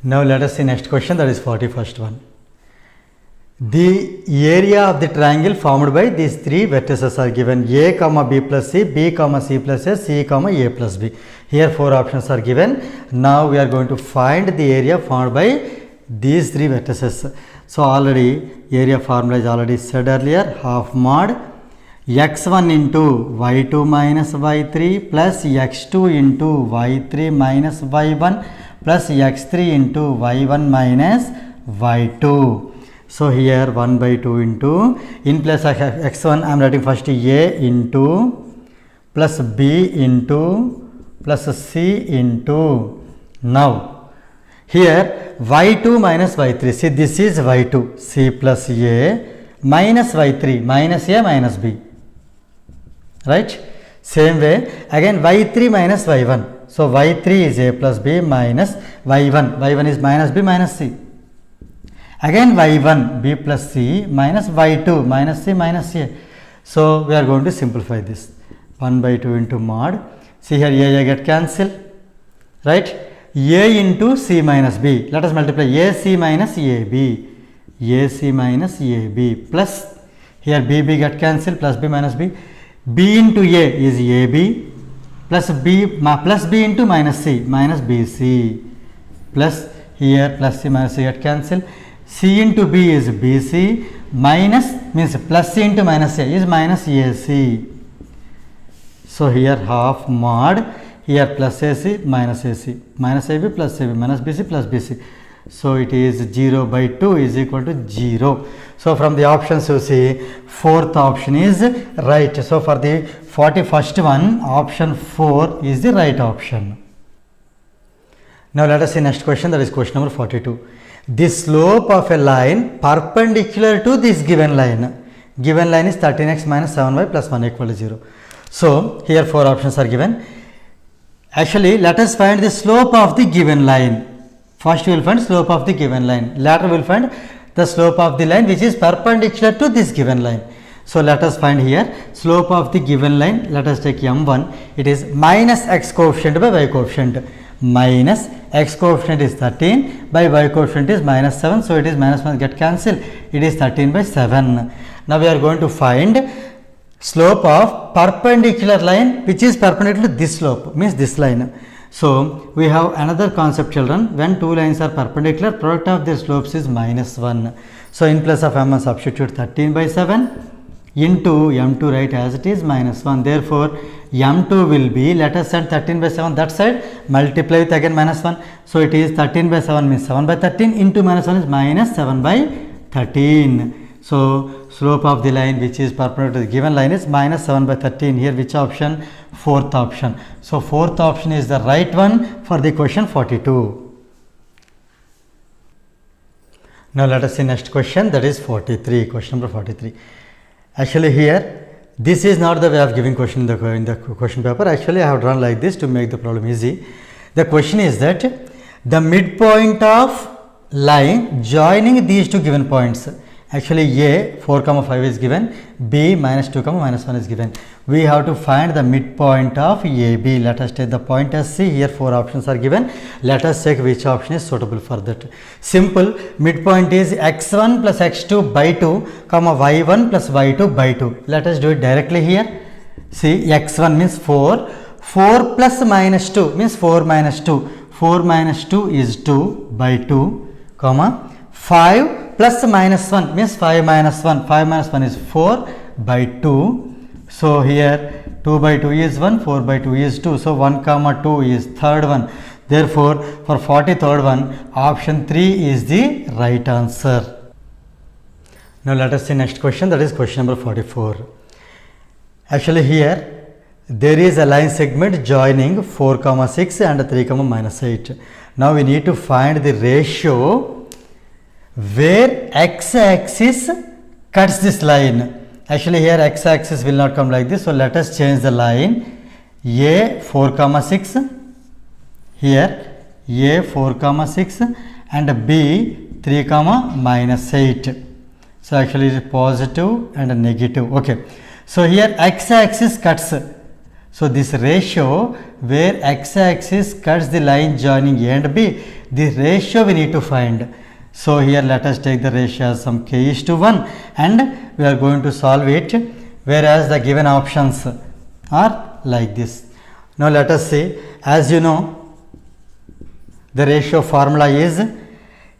Now let us see next question, that is 41st one. The area of the triangle formed by these three vertices are given: a comma b plus c, b comma c plus a, c comma a plus b. Here four options are given. Now we are going to find the area formed by these three vertices. So already area formula is already said earlier, half mod x1 into y2 minus y3 plus x2 into y3 minus y1 plus x3 into y1 minus y2. So here 1 by 2 into, in place of x1 I am writing first a into plus b into plus c into. Now here y2 minus y3, see this is y2, c plus a minus y3, minus a minus b, right? Same way again y3 minus y1. So y3 is a plus b minus y1, y1 is minus b minus c. Again y1 b plus c minus y2 minus c minus a. So we are going to simplify this. 1 by 2 into mod. See here a get cancelled, right? A into c minus b. Let us multiply ac minus ab. AC minus AB plus, here BB get cancelled, plus B minus B. B into A is AB plus B into minus C, minus BC, plus here plus C minus C get cancelled. C into B is BC, minus means plus C into minus A is minus AC. So here half mod, here plus AC minus AC, minus AB plus AB, minus BC plus BC. So it is 0 by 2 is equal to 0. So from the options you see, fourth option is right. So for the 41st one, option 4 is the right option. Now let us see next question, that is question number 42. The slope of a line perpendicular to this given line. Given line is 13x minus 7y plus 1 equal to 0. So here four options are given. Actually let us find the slope of the given line. First we will find slope of the given line. Later we will find the slope of the line which is perpendicular to this given line. So let us find here slope of the given line. Let us take m1. It is minus x coefficient by y coefficient. Minus x coefficient is 13 by y coefficient is minus 7. So it is minus 1 get cancelled. It is 13 by 7. Now we are going to find slope of perpendicular line which is perpendicular to this slope, means this line. So we have another concept, children. When two lines are perpendicular, product of their slopes is minus 1. So in place of m1 substitute 13 by 7 into m2 write as it is minus 1. Therefore m2 will be, let us send 13 by 7 that side, multiply with again minus 1. So it is 13 by 7 means 7 by 13 into minus 1 is minus 7 by 13. So slope of the line which is perpendicular to the given line is minus 7 by 13. Here which option? Fourth option. So fourth option is the right one for the question 42. Now let us see next question, that is 43, question number 43. Actually here this is not the way of giving question in the question paper. Actually I have drawn like this to make the problem easy. The question is that the midpoint of line joining these two given points. Actually a 4 comma 5 is given, b minus 2 comma minus 1 is given. We have to find the midpoint of AB. Let us take the point as C. Here four options are given. Let us check which option is suitable for that. Simple. Midpoint is x1 plus x2 by 2 comma y1 plus y2 by 2. Let us do it directly here. See, x1 means 4. 4 plus minus 2 means 4 minus 2. 4 minus 2 is 2 by 2 comma 5 plus minus 1 means 5 minus 1. 5 minus 1 is 4 by 2. So here 2 by 2 is 1, 4 by 2 is 2. So 1 comma 2 is third one. Therefore for 43rd one, option 3 is the right answer. Now let us see next question, that is question number 44. Actually here there is a line segment joining 4 comma 6 and 3 comma minus 8. Now we need to find the ratio where x-axis cuts this line. Actually here x-axis will not come like this. So let us change the line. A 4 comma 6, here A 4 comma 6 and B 3 comma minus 8. So actually it is positive and negative. Okay. So here x-axis cuts. So this ratio where x-axis cuts the line joining A and B, the ratio we need to find. So here let us take the ratio as some k is to 1 and we are going to solve it, whereas the given options are like this. Now let us see, as you know, the ratio formula is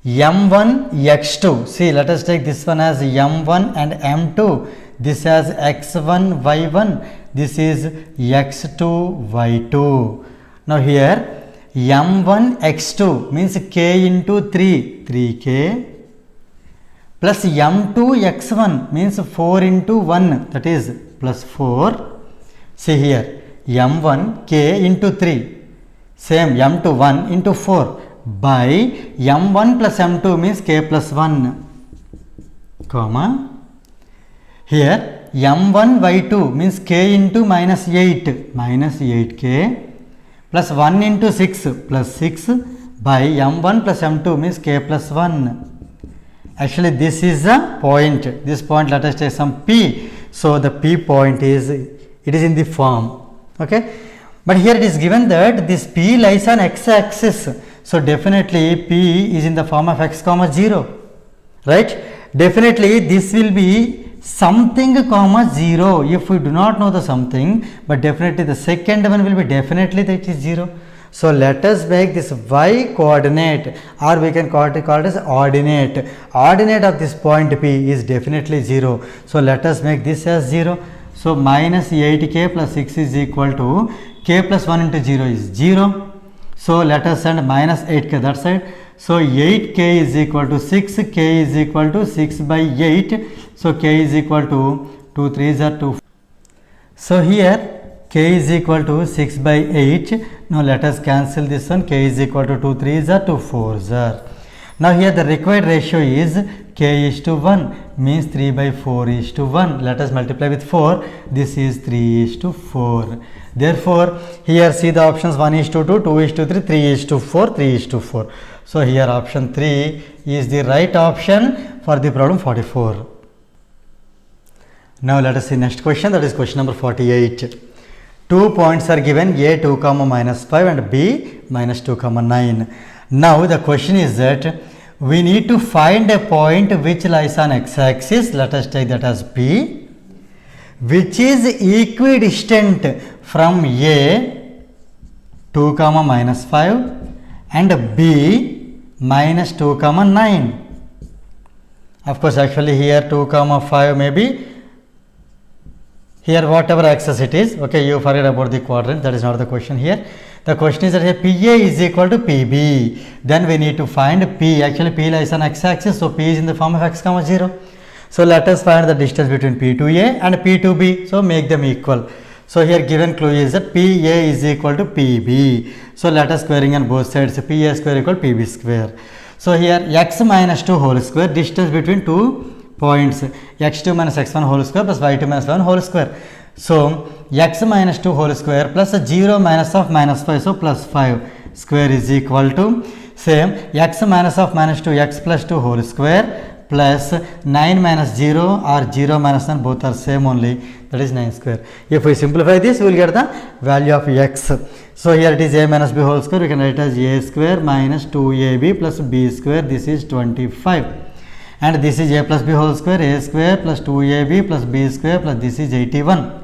m1 x2. See, let us take this one as m1 and m2, this as x1 y1, this is x2 y2. Now here m1 x2 means k into 3, 3k, plus m2 x1 means 4 into 1, that is plus 4. See here, m1 k into 3, same m2 1 into 4, by m1 plus m2 means k plus 1, comma, here m1 y2 means k into minus 8, minus 8k, plus 1 into 6 plus 6, by m1 plus m2 means k plus 1. Actually this is a point, this point let us take some p. So the p point is, it is in the form, okay. But here it is given that this p lies on x-axis. So definitely p is in the form of x comma 0, right. Definitely this will be something comma 0 if we do not know the something, but definitely the second one will be definitely that is 0. So let us make this y coordinate, or we can call it as ordinate. Ordinate of this point P is definitely 0. So let us make this as 0. So minus 8k plus 6 is equal to k plus 1 into 0 is 0. So let us send minus 8k that side. So 8k is equal to 6, k is equal to 6 by 8. So k is equal to 2 3s are 2. So here k is equal to 6 by 8. Now let us cancel this one. K is equal to 2 3s are 2 4s are. Now here the required ratio is k is to 1, means 3 by 4 is to 1. Let us multiply with 4. This is 3 is to 4. Therefore here see the options, 1 is to 2, 2 is to 3, 3 is to 4, 3 is to 4. So here option 3 is the right option for the problem 44. Now let us see next question, that is question number 48. 2 points are given, a 2 comma minus 5 and b minus 2 comma 9. Now the question is that we need to find a point which lies on x-axis, let us take that as p, which is equidistant from a 2 comma minus 5 and b minus 2 comma 9. Of course actually here 2 comma 5 may be here whatever axis it is, okay, you forget about the quadrant, that is not the question here. The question is that here PA is equal to PB, then we need to find P. Actually P lies on x-axis, so P is in the form of x comma 0. So let us find the distance between P to A and P to B, so make them equal. So here given clue is that PA is equal to PB. So let us squaring on both sides, PA square equal to PB square. So here x minus 2 whole square, distance between 2 points, x2 minus x1 whole square plus y2 minus 1 whole square. So x minus 2 whole square plus 0 minus of minus 5, so plus 5 square is equal to same x minus of minus 2 x plus 2 whole square plus 9 minus 0 or 0 minus 1, both are same only, that is 9 square. If we simplify this, we will get the value of x. So here it is a minus b whole square, we can write as a square minus 2ab plus b square, this is 25. And this is a plus b whole square, a square plus 2ab plus b square plus this is 81.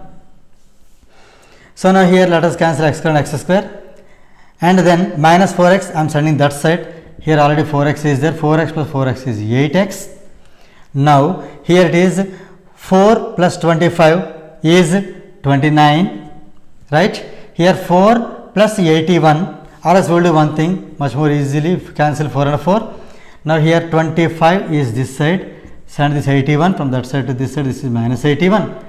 So now here let us cancel x square and x square, and then minus 4x I am sending that side. Here already 4x is there, 4x plus 4x is 8x. Now here it is 4 plus 25 is 29, right. Here 4 plus 81, or else we will do one thing much more easily, cancel 4 and 4. Now here 25 is this side, send this 81 from that side to this side, this is minus 81.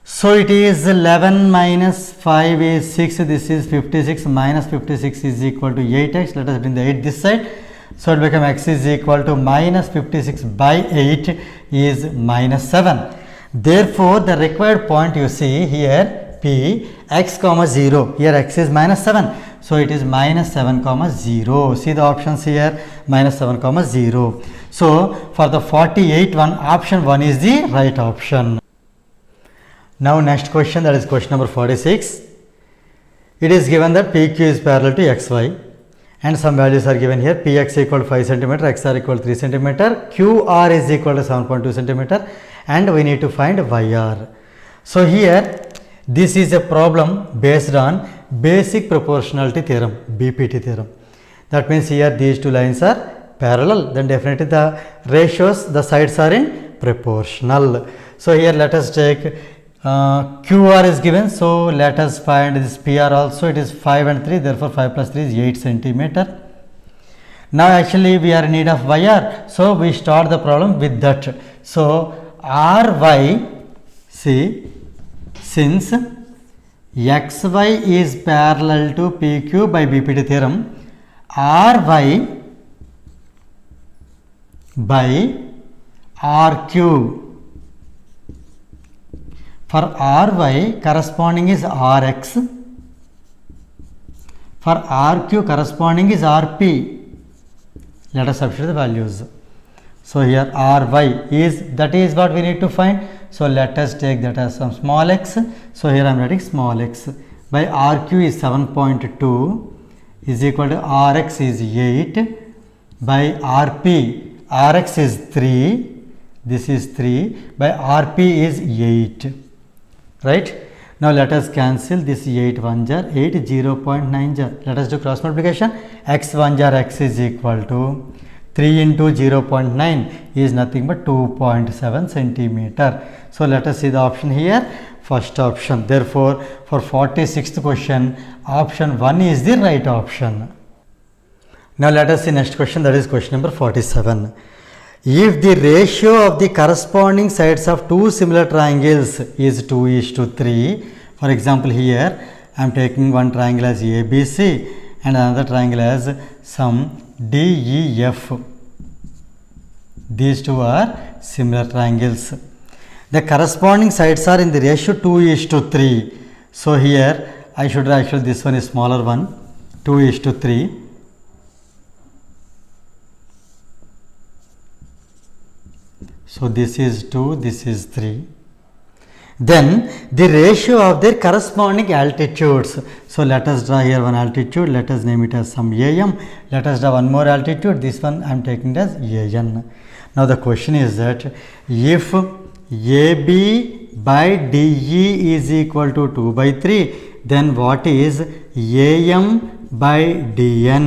So it is 11 minus 5 is 6, this is 56, minus 56 is equal to 8x, let us bring the 8 this side. So it becomes x is equal to minus 56 by 8 is minus 7. Therefore the required point you see here P x comma 0, here x is minus 7. So it is minus 7 comma 0. See the options here, minus 7 comma 0. So for the 48 one, option 1 is the right option. Now next question, that is question number 46. It is given that PQ is parallel to XY and some values are given here. Px equal to 5 cm, xr equal to 3 cm, qr is equal to 7.2 cm and we need to find yr. So here this is a problem based on basic proportionality theorem, BPT theorem. That means here these two lines are parallel, then definitely the ratios, the sides are in proportional. So here let us take QR is given, so let us find this PR also. It is 5 and 3, therefore 5 plus 3 is 8 centimeter. Now actually we are in need of YR, so we start the problem with that. So RY, see, since XY is parallel to PQ by BPT theorem, RY by RQ. For RY corresponding is RX, for RQ corresponding is RP. Let us substitute the values. So here RY is, that is what we need to find. So let us take that as some small x. So here I am writing small x. By RQ is 7.2 is equal to RX is 8. By RP, RX is 3. This is 3. By RP is 8. Right. Now let us cancel this 8 1 jar, 8 0.9 jar. Let us do cross multiplication. X 1 jar x is equal to 3 into 0.9 is nothing but 2.7 centimeter. So let us see the option here. First option. Therefore, for 46th question, option 1 is the right option. Now let us see next question, that is question number 47. If the ratio of the corresponding sides of two similar triangles is 2:3, for example here I am taking one triangle as ABC and another triangle as some DEF. These two are similar triangles. The corresponding sides are in the ratio 2:3. So here I should actually, this one is smaller one, 2:3. So this is 2, this is 3. Then the ratio of their corresponding altitudes. So let us draw here one altitude, let us name it as some AM. Let us draw one more altitude, this one I am taking as AN. Now the question is that if AB by DE is equal to 2/3, then what is AM by DN?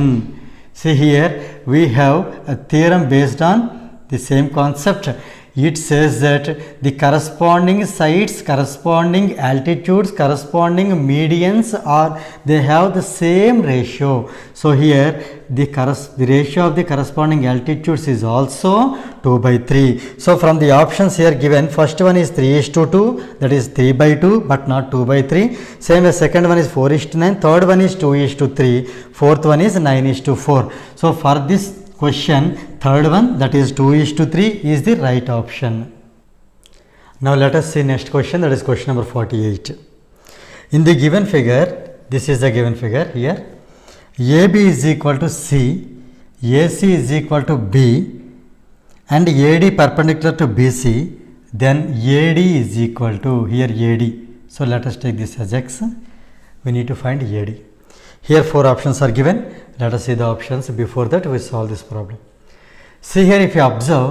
See here we have a theorem based on the same concept. It says that the corresponding sides, corresponding altitudes, corresponding medians are, they have the same ratio. So here the ratio of the corresponding altitudes is also 2/3. So from the options here given, first one is 3:2, that is 3/2 but not 2/3. Same as second one is 4:9, third one is 2:3, fourth one is 9:4. So for this question, third one, that is 2:3 is the right option. Now let us see next question, that is question number 48. In the given figure, this is the given figure here, AB is equal to C, AC is equal to B and AD perpendicular to BC, then AD is equal to, here AD. So let us take this as X, we need to find AD. Here 4 options are given. Let us see the options. Before that we solve this problem. See here, if you observe,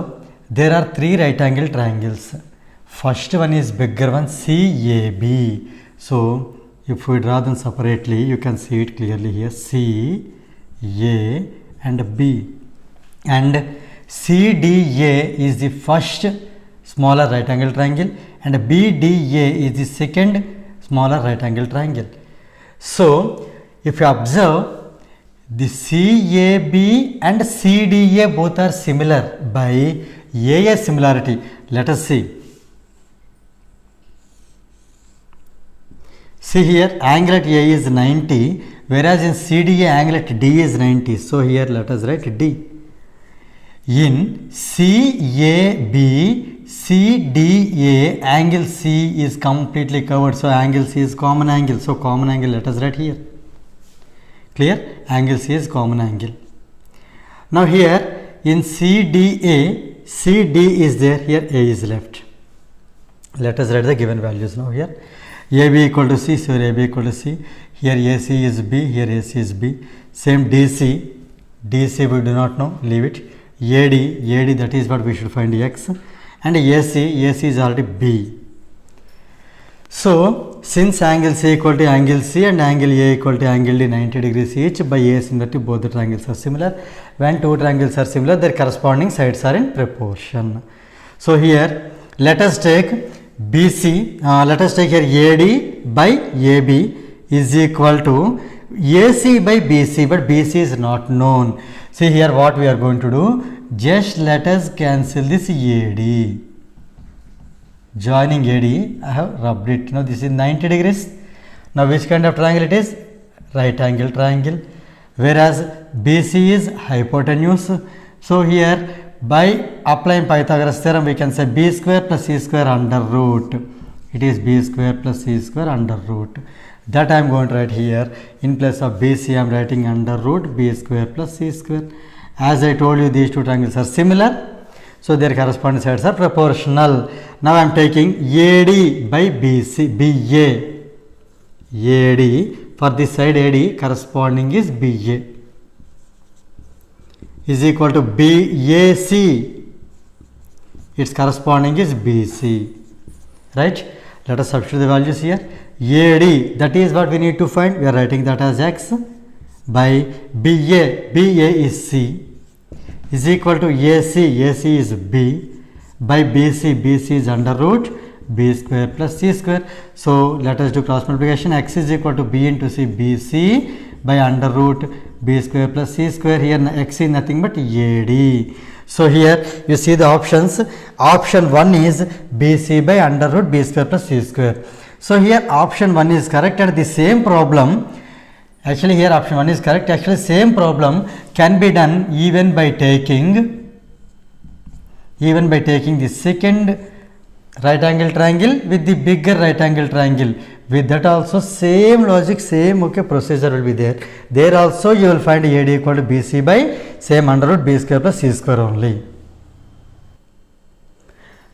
there are 3 right angle triangles. First one is bigger one, CAB. So if we draw them separately, you can see it clearly here, C, A and B. And CDA is the first smaller right angle triangle and BDA is the second smaller right angle triangle. So if you observe, the CAB and CDA both are similar by AA similarity. Let us see. See here, angle at A is 90, whereas in CDA angle at D is 90. So here let us write D. In CAB, CDA, angle C is completely covered. So angle C is common angle. So common angle let us write here. Clear? Angle C is common angle. Now here in CDA, CD is there, here A is left. Let us write the given values now here. AB equal to C, so AB equal to C. Here AC is B, here AC is B. Same DC, DC we do not know, leave it. AD, that is what we should find X. And AC is already B. So, since angle C equal to angle C and angle A equal to angle D 90 degrees each, by A similar to both the triangles are similar. When two triangles are similar, their corresponding sides are in proportion. So, here let us take BC, let us take here AD by AB is equal to AC by BC, but BC is not known. See here what we are going to do, just let us cancel this AD. Joining AD, I have rubbed it. Now this is 90 degrees. Now which kind of triangle it is? Right angle triangle. Whereas BC is hypotenuse. So here by applying Pythagoras theorem we can say B square plus C square under root. It is B square plus C square under root. That I am going to write here. In place of BC I am writing under root B square plus C square. As I told you, these two triangles are similar. So their corresponding sides are proportional. Now I am taking AD by BC, BA. AD, for this side AD corresponding is BA is equal to BAC. Its corresponding is BC. Right? Let us substitute the values here. AD, that is what we need to find. We are writing that as X by BA. BA is C is equal to AC, AC is B by BC, BC is under root B square plus C square. So let us do cross multiplication. X is equal to B into C, BC by under root B square plus C square. Here X is nothing but AD. So here you see the options. Option 1 is BC by under root B square plus C square. So here option 1 is correct. At the same problem, actually here option 1 is correct. Actually same problem can be done even by taking the second right angle triangle with the bigger right angle triangle. With that also same logic, same procedure will be there. There also you will find AD equal to BC by same under root B square plus C square only.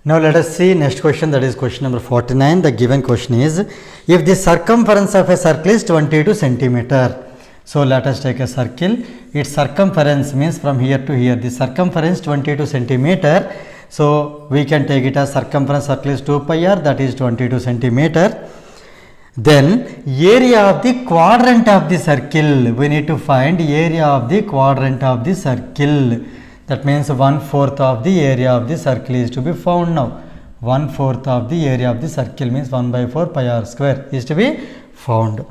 Now let us see next question, that is question number 49. The given question is, if the circumference of a circle is 22 centimeter. So let us take a circle. Its circumference means from here to here. The circumference 22 centimeter. So we can take it as circumference circle is 2 pi r, that is 22 centimeter. Then area of the quadrant of the circle. We need to find area of the quadrant of the circle. That means 1/4 of the area of the circle is to be found now. 1/4 of the area of the circle means 1/4 pi r square is to be found.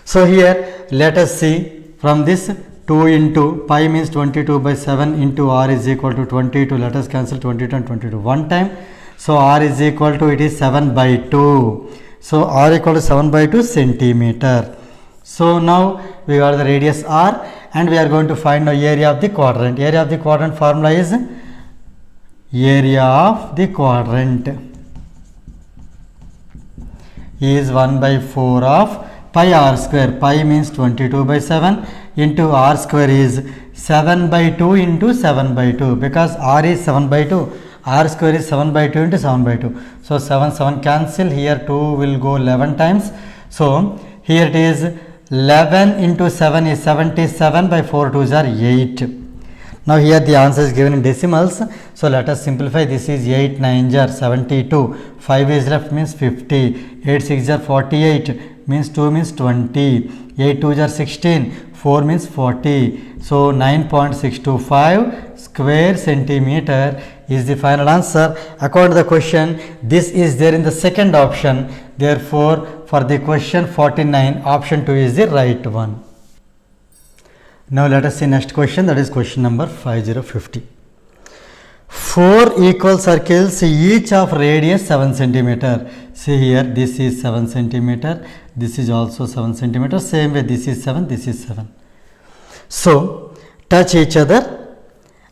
So here let us see from this 2 into pi means 22 by 7 into r is equal to 22. Let us cancel 22 and 22 one time. So r is equal to, it is 7 by 2. So r equal to 7 by 2 centimeter. So now we got the radius r and we are going to find the area of the quadrant. Area of the quadrant formula is area of the quadrant is 1/4 of pi r square. Pi means 22 by 7 into r square is 7 by 2 into 7 by 2, because r is 7 by 2, r square is 7 by 2 into 7 by 2. So 7 cancel, here 2 will go 11 times. So here it is 11 into 7 is 77 by 4 2s are 8. Now here the answer is given in decimals. So let us simplify. This is 8 9s are 72, 5 is left means 50, 8 6s are 48 means 2 means 20, 8 2s are 16, 4 means 40. So 9.625 square centimeter is the final answer. According to the question, this is there in the second option. Therefore, for the question 49, option 2 is the right one. Now let us see next question, that is question number 5050. 4 equal circles, each of radius 7 centimeter. See here, this is 7 centimeter, this is also 7 centimeter, same way this is 7, this is 7. So touch each other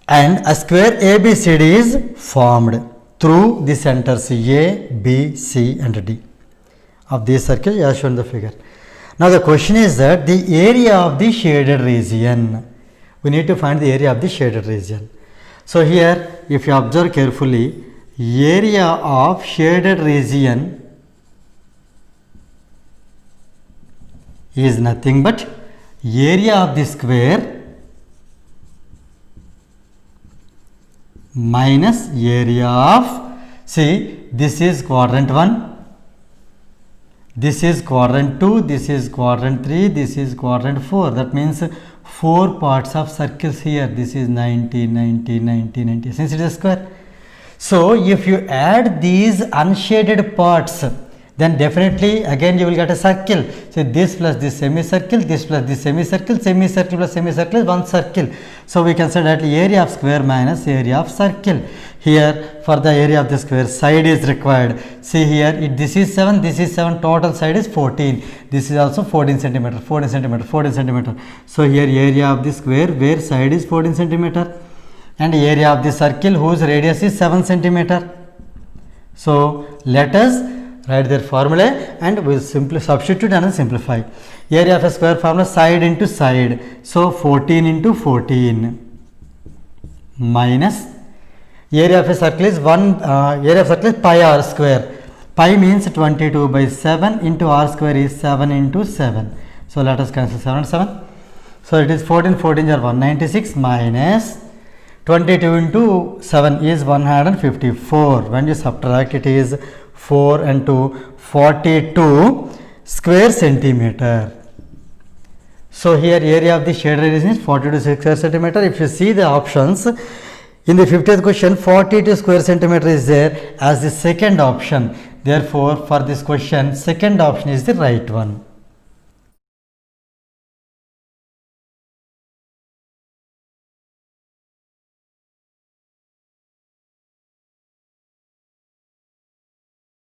and a square ABCD is formed through the centers A, B, C and D of this circle as shown in the figure. Now the question is that the area of the shaded region. We need to find the area of the shaded region. So here if you observe carefully, area of shaded region is nothing but area of the square minus area of, see, this is quadrant 1, this is quadrant 2, this is quadrant 3, this is quadrant 4. That means 4 parts of circles here. This is 90, 90, 90, 90, since it is a square. So if you add these unshaded parts, then definitely again you will get a circle. So this plus this semicircle, this plus this semicircle, semicircle plus semicircle is one circle. So we can say that area of square minus area of circle. Here for the area of the square, side is required. See here, this is 7, this is 7, total side is 14. This is also 14 centimeter, 14 centimeter, 14 centimeter. So here area of the square where side is 14 centimeter and area of the circle whose radius is 7 centimeter. So let us write their formula and we will simply substitute and simplify. Area of a square formula, side into side. So 14 into 14 minus area of a circle is area of circle is pi r square. Pi means 22 by 7 into r square is 7 into 7. So let us cancel 7 and 7. So it is 14, 14 are 196 minus 22 into 7 is 154. When you subtract, it is 4 and 2, 42 square centimeter. So here area of the shaded region is 42 square centimeter. If you see the options, in the 50th question, 42 square centimeter is there as the second option. Therefore, for this question, second option is the right one.